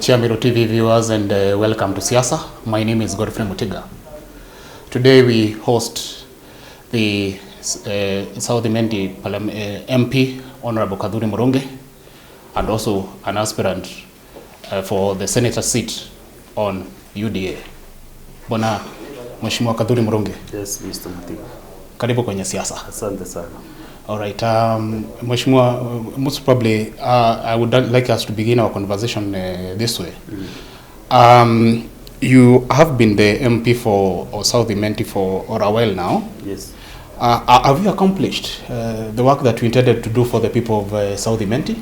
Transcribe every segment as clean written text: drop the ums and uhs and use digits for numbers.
Dear Meru TV viewers, and welcome to Siasa. My name is Kathuri Murungi. Today we host the South Mendi MP, Honorable Kathuri Murungi, and also an aspirant for the senator seat on UDA. Bwana Mheshimiwa Kathuri Murungi. Yes, Mr. Murungi. Karibu kwenye siasa. Asante sana. All right. Mheshimiwa, most probably I would like us to begin our conversation this way. You have been the MP for South Mendi for a while now. Yes. Have you accomplished the work that you intended to do for the people of South Mendi?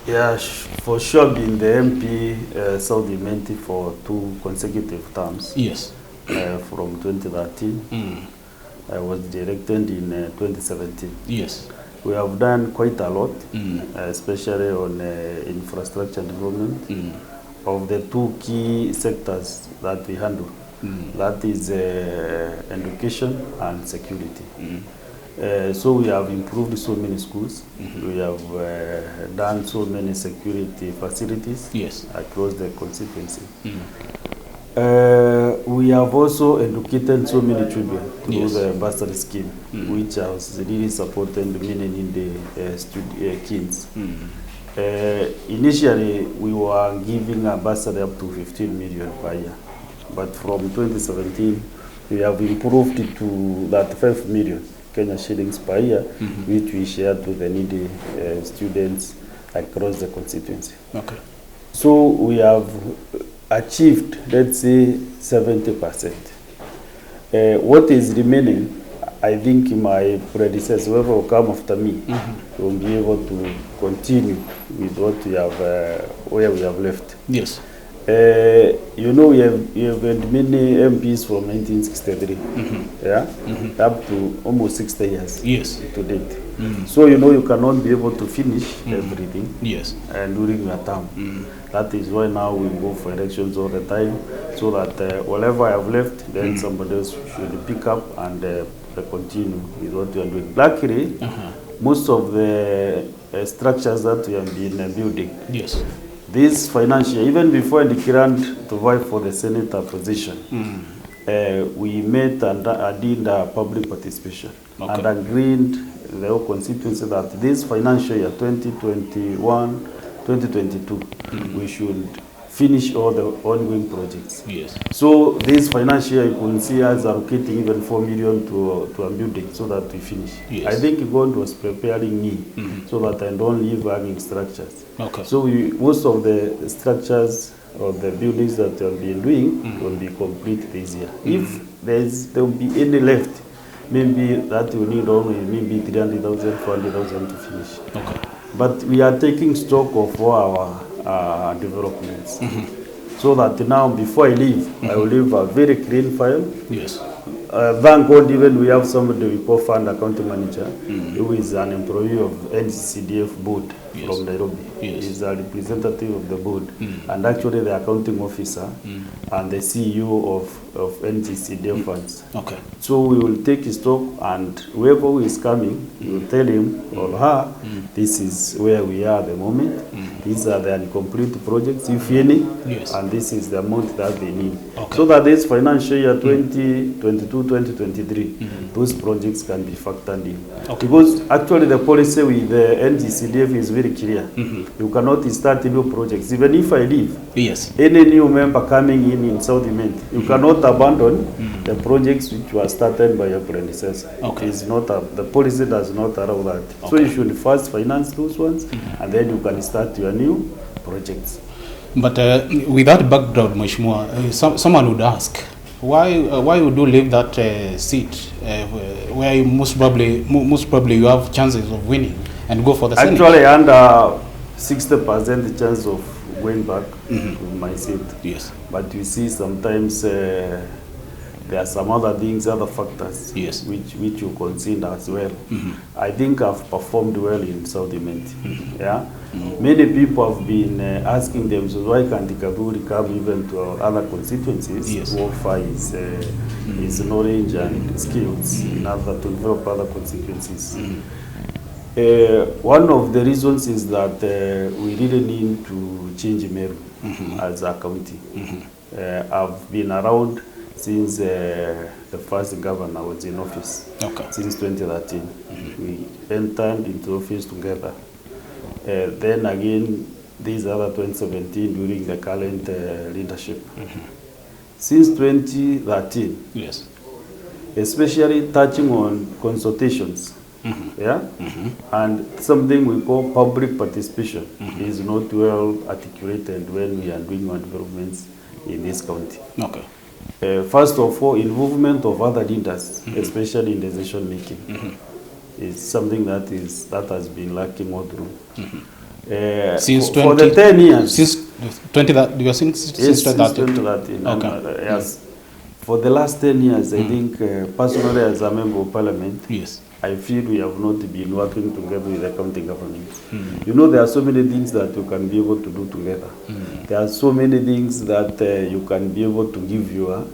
Yeah, for sure, been the MP South Mendi for 2 consecutive terms. Yes. From 2013. I was elected in 2017. Yes. We have done quite a lot, especially on infrastructure development of the 2 key sectors that we handle. That is education and security. So we have improved so many schools. We have done so many security facilities across the constituency. We have also educated so many children through the bursary scheme, which has really supported many needy kids. Initially, we were giving a bursary up to 15 million per year, but from 2017, we have improved it to that 5 million Kenya shillings per year, which we share to the needy students across the constituency. Okay. So we have achieved, let's say, 70%. What is remaining, I think my predecessor, whoever will come after me, will be able to continue with what we have, where we have left. Yes. You know, we have had many MPs from 1963, up to almost 60 years to date. So, you know, you cannot be able to finish everything and during your term. That is why now we go for elections all the time, so that whatever I have left, then somebody else should pick up and continue with what we are doing. Luckily, most of the structures that we have been building, this financial, even before the grant to vie for the senator position, we met and did a public participation and agreed the whole constituency that this financial year 2021 2022 we should finish all the ongoing projects. So this financial year you can see us allocating even 4 million to a building so that we finish. I think God was preparing me so that I don't leave hanging structures. So most of the structures or the buildings that we have been doing will be complete this year. If there will be any left, maybe that will need only maybe 300,000, 400,000 to finish. But we are taking stock of all our developments, so that now before I leave, I will leave a very clean file. Thank God, even we have somebody we call fund accounting manager, who is an employee of NCDF board from Nairobi. He's a representative of the board, and actually the accounting officer and the CEO of NCDF funds. So we will take his stock, and whoever is coming, we will tell him or her, this is where we are at the moment. These are the incomplete projects, if any, and this is the amount that they need. So that this financial year 2022-2023, those projects can be factored in. Because actually the policy with the NGCDF is very clear. You cannot start new projects. Even if I leave, any new member coming in South Mendi, you cannot abandon the projects which were started by your predecessor. It's not the policy does not allow that. So you should first finance those ones, and then you can start your new projects. But with that background, Mheshimiwa, someone would ask, why would you leave that seat where you most probably you have chances of winning and go for the Senate? Actually, under 60% chance of going back to my seat. But you see, sometimes there are some other things, other factors, which you consider as well. I think I've performed well in South Mendi. Many people have been asking themselves, why can't Kathuri come even to our other constituencies to offer his knowledge and skills in order to develop other constituencies. One of the reasons is that we really need to change Meru. as a county. I've been around since the first governor was in office, since 2013. We entered into office together. Then again, these other 2017 during the current leadership. Since 2013, yes, especially touching on consultations, and something we call public participation is not well articulated when we are doing our developments in this county. First of all, involvement of other leaders, especially in decision making, is something that has been lacking all through. Since for the 10 years. Since 2013? Since 2013. Yes. For the last 10 years, I think, personally as a member of parliament, yes, I feel we have not been working together with the county government. You know, there are so many things that you can be able to do together. There are so many things that you can be able to give your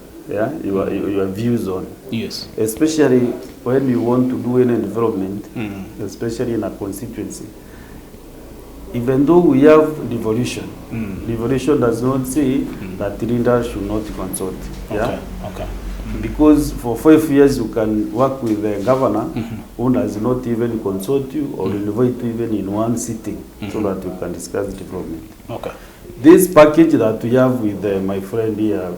views on. Yes. Especially when you want to do any development, especially in a constituency. Even though we have devolution, devolution does not say that leaders should not consult. Because for 5 years you can work with the governor who does not even consult you or invite you even in one sitting so that you can discuss development. This package that we have with my friend here,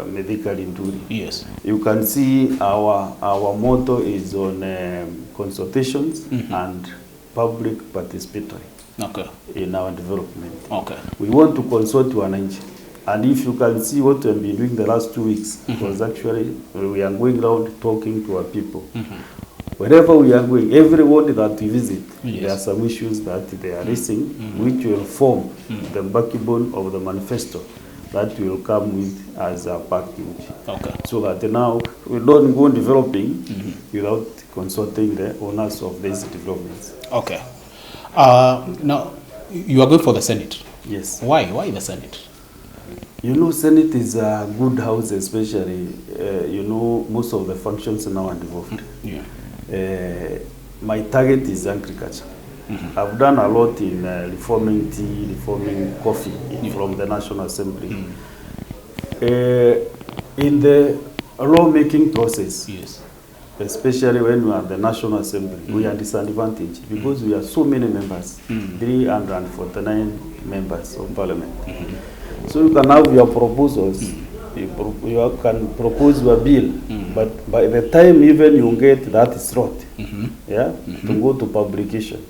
Medical Induri, yes, you can see our motto is on consultations and public participatory in our development. We want to consult wananchi. And if you can see what we have been doing the last 2 weeks, was actually we are going around talking to our people. Wherever we are going, every ward that we visit, there are some issues that they are raising, which will form the backbone of the manifesto that will come with as a package. So that now we don't go developing without consulting the owners of these developments. Now, you are going for the Senate. Yes. Why the Senate? You know, Senate is a good house, especially, you know, most of the functions now are involved. My target is agriculture. I've done a lot in reforming tea, reforming coffee from the National Assembly. In the law-making process, especially when we are the National Assembly, we are disadvantaged because we are so many members, 349 members of Parliament. So you can have your proposals, you can propose your bill, but by the time even you get that slot, to go to publication,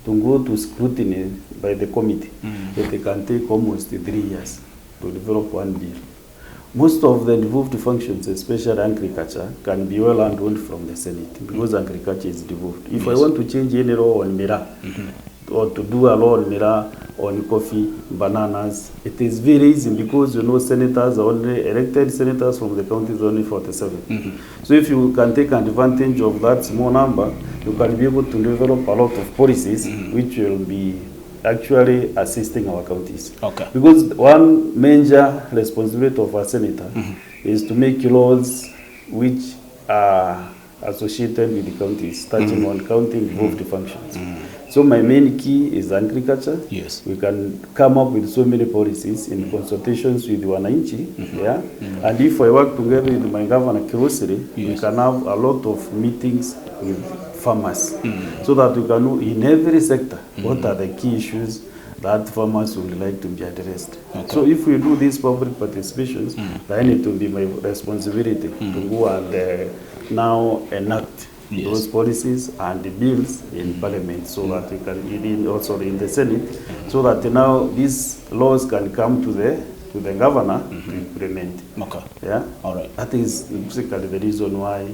to go to scrutiny by the committee, it can take almost 3 years to develop one bill. Most of the devolved functions, especially agriculture, can be well handled from the Senate because agriculture is devolved. If I want to change any law on Meru, or to do a law on Meru, on coffee, bananas, it is very easy because you know senators are only elected senators from the county is only 47. So if you can take advantage of that small number, you can be able to develop a lot of policies which will be actually assisting our counties. Because one major responsibility of a senator is to make laws which are associated with the counties, touching on county involved functions. So my main key is agriculture. Yes. We can come up with so many policies in consultations with wananchi. And if I work together with my governor closely, we can have a lot of meetings with farmers so that we can know in every sector what are the key issues that farmers would like to be addressed. So if we do these public participations, then it will be my responsibility to go and now enact those policies and the bills in Parliament so that we can, also in the Senate, so that now these laws can come to the governor to implement. All right. That is basically the reason why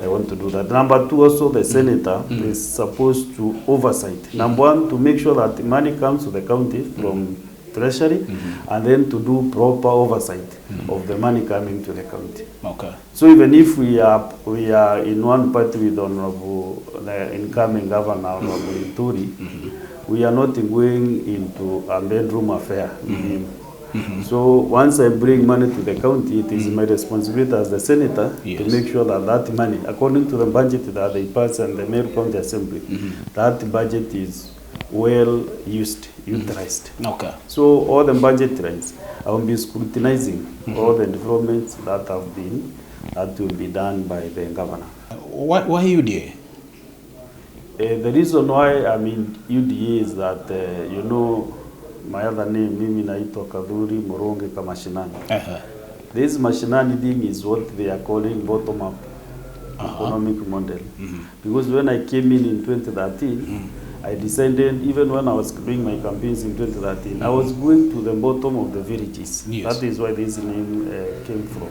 I want to do that. Number two, also the senator is supposed to oversight. Number one, to make sure that the money comes to the county from treasury, and then to do proper oversight of the money coming to the county. So even if we are in one party with the incoming governor, Honorable Kathuri, we are not going into a bedroom affair with him. So once I bring money to the county, it is my responsibility as the senator to make sure that that money, according to the budget that they pass and the Meru County Assembly, that budget is well used, utilized. Okay. So all the budget lines, I will be scrutinizing all the developments that will be done by the governor. Why UDA? The reason why I'm in UDA is that, you know, my other name, mimi naitwa Kathuri Murungi Mashinani. This mashinani thing is what they are calling bottom-up economic model. Because when I came in 2013, I decided, even when I was doing my campaigns in 2013, I was going to the bottom of the villages. Yes. That is where this name came from.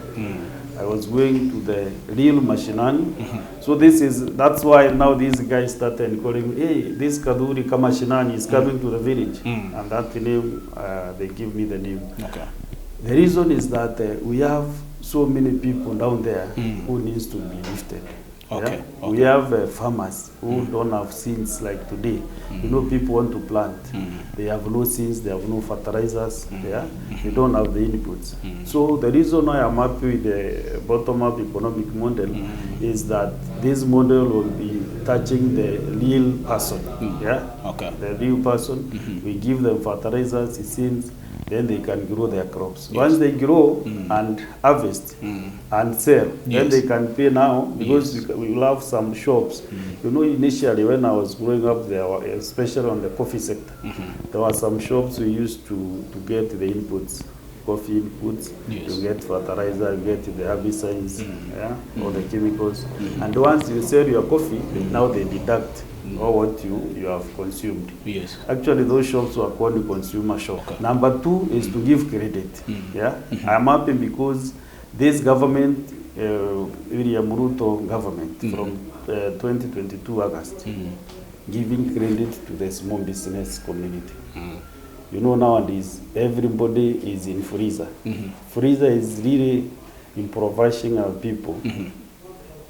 I was going to the real mashinani. So that's why now these guys started calling, hey, this Kathuri Mashinani is coming to the village. And that name, they give me the name. Okay. The reason is that we have so many people down there who needs to be lifted. Okay. Yeah? Okay. We have farmers who don't have seeds like today. You know, people want to plant. They have no seeds, they have no fertilizers. Yeah? They don't have the inputs. So the reason why I'm happy with the bottom-up economic model is that this model will be touching the real person. Yeah? Okay. The real person. We give them fertilizers, seeds, then they can grow their crops. Yes. Once they grow and harvest and sell, then they can pay now, because we will have some shops. You know, initially when I was growing up there, especially on the coffee sector, there were some shops we used to get the inputs, coffee inputs, to get fertilizer, get the herbicides, or the chemicals. And once you sell your coffee, now they deduct or what you have consumed. Yes. Actually, those shops were called consumer shops. Okay. Number two is to give credit. Yeah, I'm happy because this government, William Ruto government, from 2022 August, giving credit to the small business community. You know, nowadays everybody is in freezer. Freezer is really impoverishing our people.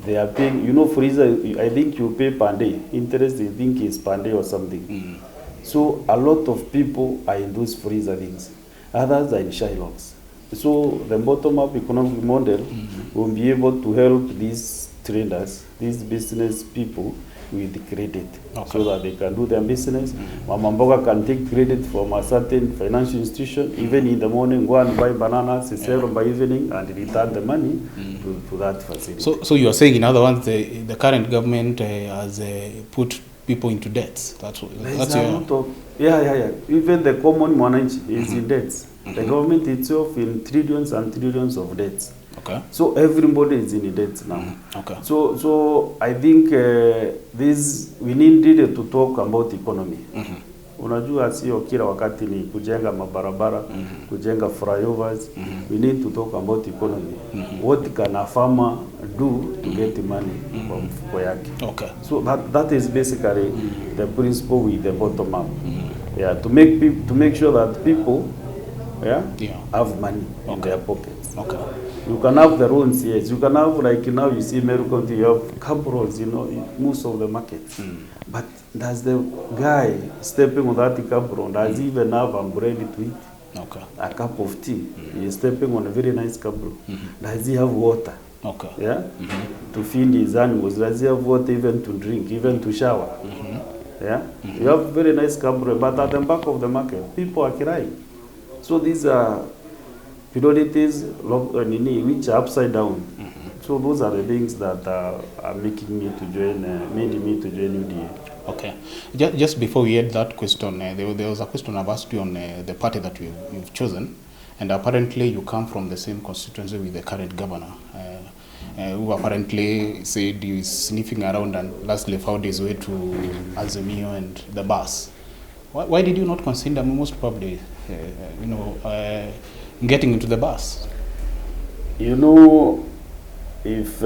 They are paying, you know, freezer, I think you pay per day. Interest, you think is per day or something. So a lot of people are in those freezer things. Others are in Shylocks. So the bottom-up economic model will be able to help these traders, these business people, with credit, so that they can do their business. Mama Mboga can take credit from a certain financial institution, even in the morning, go and buy bananas, sell by evening, and return the money to that facility. So you are saying, in other words, the current government has put people into debts. That's yeah. Even the common mwananchi is in debts. The government itself in trillions and trillions of debts. Okay. So everybody is in debt now. Okay. So I think we needed to talk about economy. Unajua sio kila wakati ni kujenga mabarabara, kujenga flyovers. We need to talk about economy. What can a farmer do to get money from mfuko yake? Okay. So that is basically the principle with the bottom up. Yeah, to make sure that people have money in their pockets. Okay. You can have the loans, yes. You can have, like now you see Meru County, you have cab rolls, you know, most of the markets. But does the guy stepping on that cab roll, does he even have umbrella to eat? Okay. A cup of tea. He is stepping on a very nice cab roll. Does he have water? Okay. Yeah? To feed his animals. Does he have water even to drink, even to shower? Yeah? You have very nice cab roll, but at the back of the market, people are crying. So these are priorities which are upside down. So those are the things that are making me to join, made me to join UDA. Okay. Just before we had that question, there was a question I've asked you on the party that you've chosen, and apparently you come from the same constituency with the current governor, who apparently said he was sniffing around and lastly found his way to Azimio and the bus. Why did you not consider most probably, getting into the bus? You know, if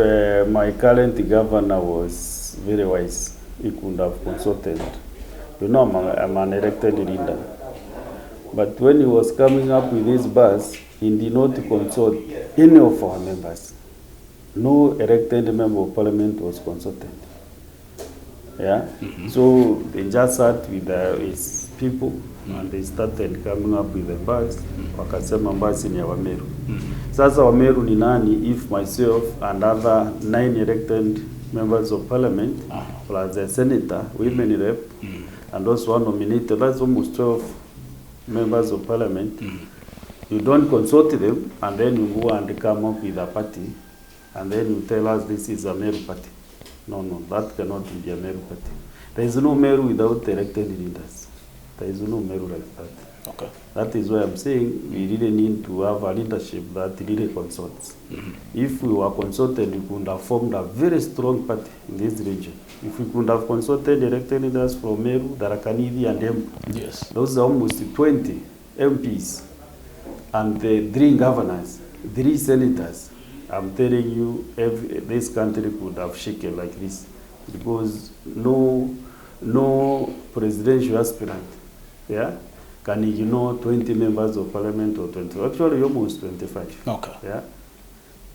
my current governor was very wise, he could have consulted. You know, I'm an elected leader. But when he was coming up with this bus, he did not consult any of our members. No elected member of parliament was consulted. Yeah? So they just sat with his people and they started coming up with a bus. Wakasema basi ni ya Wameru. Sasa Wameru ni nani if myself and other 9 elected members of parliament plus a senator, women rep, and those who are nominated, that's almost 12 members of parliament. You don't consult them, and then you go and come up with a party, and then you tell us this is a Meru party. No, that cannot be a Meru party. There is no Meru without elected leaders. There is no Meru like that. Okay. That is why I'm saying we really need to have a leadership that really consults. If we were consulted, we could have formed a very strong party in this region. If we could have consulted elected leaders from Meru, Tharaka-Nithi, and Embu, yes, those are almost 20 MPs, and the 3 governors, 3 senators. I'm telling you, this country could have shaken like this, because no presidential aspirant, yeah, can ignore 20 members of parliament or 20, actually almost 25. Okay. Yeah.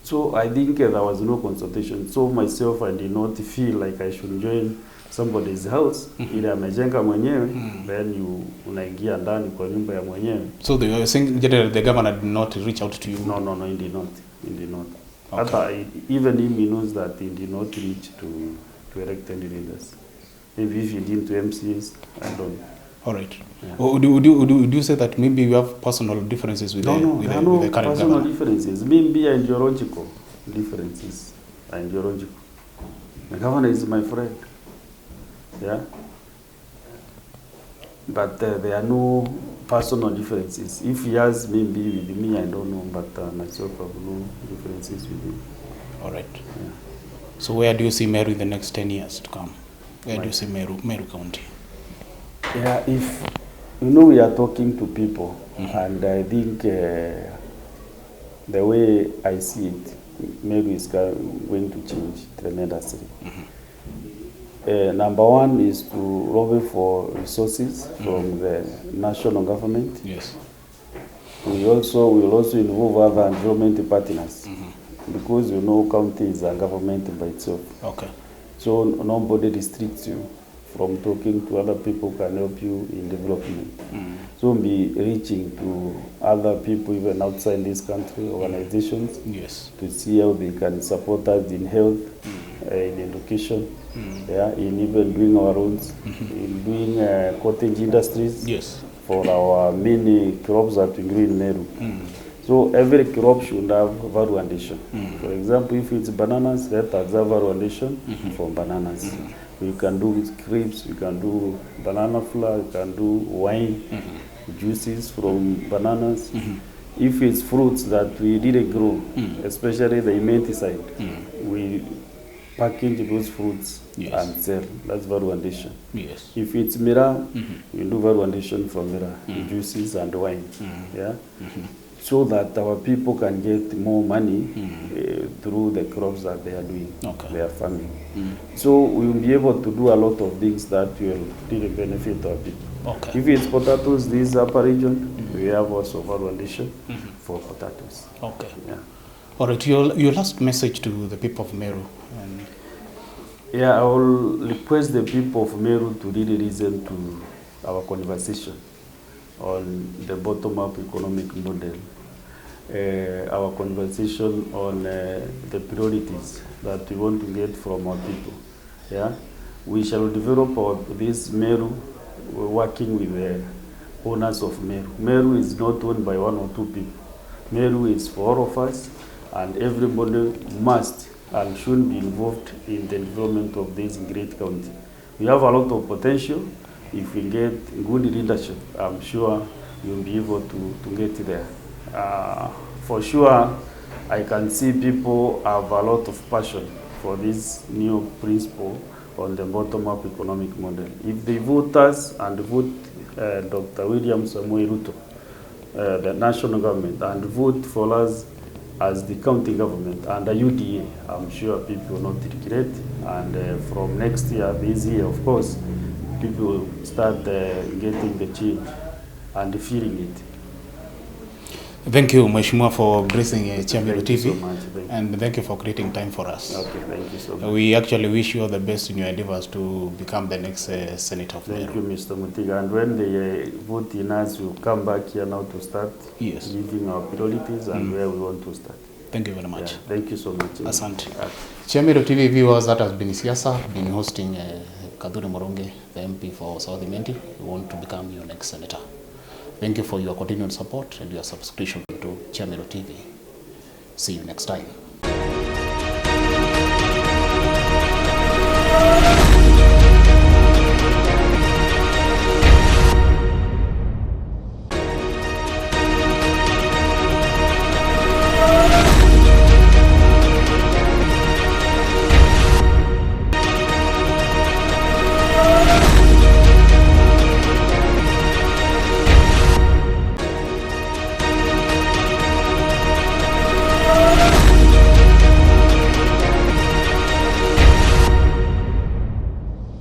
So I think there was no consultation. So myself, I did not feel like I should join somebody's house. Ile amejenga mwenyewe, then you unaingia ndani kwa nyumba ya mwenyewe. So the saying the governor did not reach out to you? No, he did not. He did not. Okay. Even he knows that he did not reach to elected leaders. Maybe if he did to MCs, I don't know. All right. Yeah. Would you say that maybe you have personal differences with the current governor? No personal differences. Maybe ideological differences. Ideological. The governor is my friend. Yeah. But there are no personal differences. If he has maybe with me, I don't know. But myself, I have no differences with him. All right. Yeah. So where do you see Meru in the next 10 years to come? Where do you see Meru County? Yeah, if we are talking to people, and I think the way I see it, Meru is going to change tremendously. Number one is to lobby for resources from the national government. Yes. We will also involve other environment partners, because county is a government by itself. Okay. So nobody restricts you from talking to other people can help you in development. So be reaching to other people even outside this country, organizations, yes, to see how they can support us in health, in education, yeah, in even doing our roads, in doing cottage industries, yes, for our many crops that we grow in Meru. So every crop should have value addition. For example, if it's bananas, let us have value addition for bananas. We can do grapes, we can do banana flour, we can do wine, juices from bananas. If it's fruits that we didn't grow, especially the insecticide, we package those fruits and sell. That's value addition. Yes. If it's mira, we do value addition from mira, juices and wine. Yeah. So that our people can get more money through the crops that they are doing, they are farming. So we will be able to do a lot of things that will really benefit our people. Okay. If it's potatoes, this upper region, we have also value addition for potatoes. Okay. Yeah. All right. Your last message to the people of Meru. Yeah, I will request the people of Meru to really listen to our conversation on the bottom-up economic model, our conversation on the priorities that we want to get from our people. Yeah, we shall develop this Meru working with the owners of Meru. Meru is not owned by 1 or 2 people. Meru is for all of us, and everybody must and should be involved in the development of this great county. We have a lot of potential. If we get good leadership, I'm sure you'll be able to get there. For sure, I can see people have a lot of passion for this new principle on the bottom-up economic model. If they vote us and vote Dr. William Samoei Ruto, the national government, and vote for us as the county government under UDA, I'm sure people will not regret. And from next year, this year, of course, people will start getting the change and feeling it. Thank you, Mheshimiwa, for gracing Meru TV. Thank you so much. And thank you for creating time for us. Okay, thank you so much. We actually wish you all the best in your endeavors to become the next Senator of Meru. Thank you, Mr. Mutiga. And when they vote in us, we'll come back here now to start giving our priorities and where we want to start. Thank you very much. Yeah, thank you so much. Asante. Meru TV viewers, that has been Siasa, been hosting Kathuri Murungi, the MP for South Meru. We want to become your next senator. Thank you for your continued support and your subscription to Meru TV. See you next time.